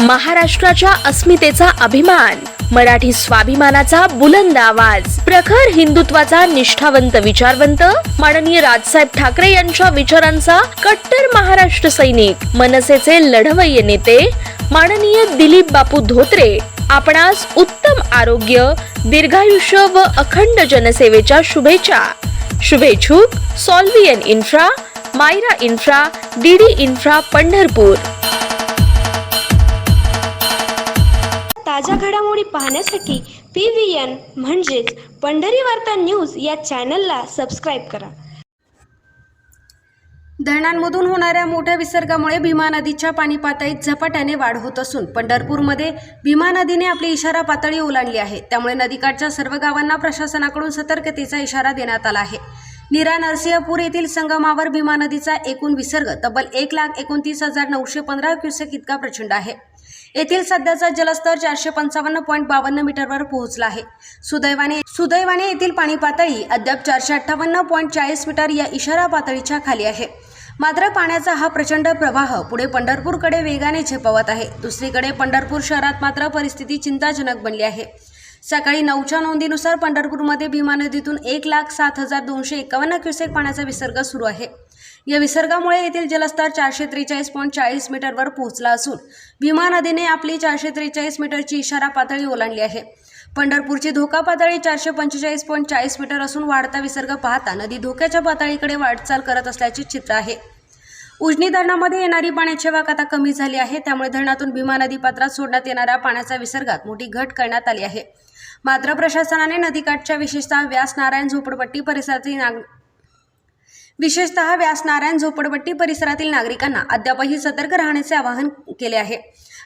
महाराष्ट्राच्या अस्मितेचा अभिमान, मराठी स्वाभिमानाचा बुलंद आवाज, प्रखर हिंदुत्वाचा निष्ठावंत विचारवंत, माननीय राजसाहेब ठाकरे यांच्या विचारांचा कट्टर महाराष्ट्र सैनिक, मनसेचे लढवय्ये नेते माननीय दिलीप बापू धोत्रे आपणास उत्तम आरोग्य, दीर्घायुष्य व अखंड जनसेवेच्या शुभेच्छा. शुभेच्छुक Solvian infra, Myra infra, DD infra Pandharpur. ताज्या घडामोडी पाहण्यासाठी PVN म्हणजेच पंढरी वार्ता न्यूज या चॅनलला सबस्क्राईब करा. धरणांमधून होणाऱ्या मोठ्या विसर्गामुळे भीमा नदीच्या पाणी पातळीत झपाट्याने वाढ होत असून पंढरपूरमध्ये भीमा नदीने आपली इशारा पातळी ओलांडली आहे. त्यामुळे नदीकाठच्या सर्व गावांना प्रशासनाकडून सतर्कतेचा इशारा देण्यात आला आहे. नीरा नरसिंहपूर येथील संगमावर भीमा नदीचा एकूण विसर्ग तब्बल 1,29,915 क्युसेक इतका प्रचंड आहे. येथील सध्याचा जलस्तर 455.52 मीटरवर पोहोचला आहे. सुदैवाने येथील पाणी पातळी अद्याप 458.40 मीटर या इशारा पातळीच्या खाली आहे. मात्र पाण्याचा हा प्रचंड प्रवाह पुढे पंढरपूरकडे वेगाने झेपावत आहे. दुसरीकडे पंढरपूर शहरात मात्र परिस्थिती चिंताजनक बनली आहे. सकाळी 9च्या नोंदीनुसार पंढरपूरमध्ये भीमा नदीतून 1,07,251 क्युसेक पाण्याचा विसर्ग सुरू आहे. या विसर्गामुळे येथील जलस्तर 443.40 मीटरवर पोहोचला असून भीमा नदीने आपली 443 मीटरची इशारा पातळी ओलांडली आहे. पंढरपूरची धोका पातळी 445.40 मीटर असून वाढता विसर्ग पाहता नदी धोक्याच्या पातळीकडे वाटचाल करत असल्याचे चित्र आहे. उजनी धरणामध्ये येणारी पाण्याची आवक आता कमी झाली आहे. त्यामुळे धरणातून भीमा नदी पात्रात सोडण्यात येणाऱ्या पाण्याच्या विसर्गात मोठी घट करण्यात आली आहे. मात्र प्रशासनाने नदीकाठच्या विशेषतः व्यास नारायण झोपडपट्टी परिसरातील नागरिकांना अद्यापही सतर्क राहण्याचे आवाहन केले आहे.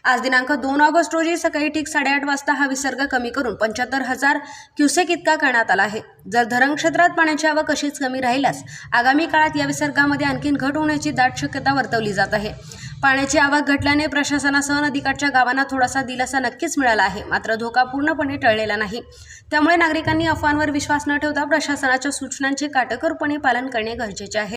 आज दिनांक 2 ऑगस्ट रोजी सकाळी ठीक 8:30 वाजता हा विसर्ग कमी करून 75,000 क्युसेक इतका करण्यात आला आहे. जर धरण क्षेत्रात पाण्याची आवक अशीच कमी राहिल्यास आगामी काळात या विसर्गामध्ये आणखी घट होण्याची दाट शक्यता वर्तवली जात आहे. पाण्याची आवक घटल्याने प्रशासनासह नदीकाठच्या गावांना थोडासा दिलासा नक्कीच मिळाला आहे. मात्र धोका पूर्णपणे टळलेला नाही. त्यामुळे नागरिकांनी अफवांवर विश्वास न ठेवता प्रशासनाच्या सूचनांचे काटेकोरपणे पालन करणे गरजेचे आहे.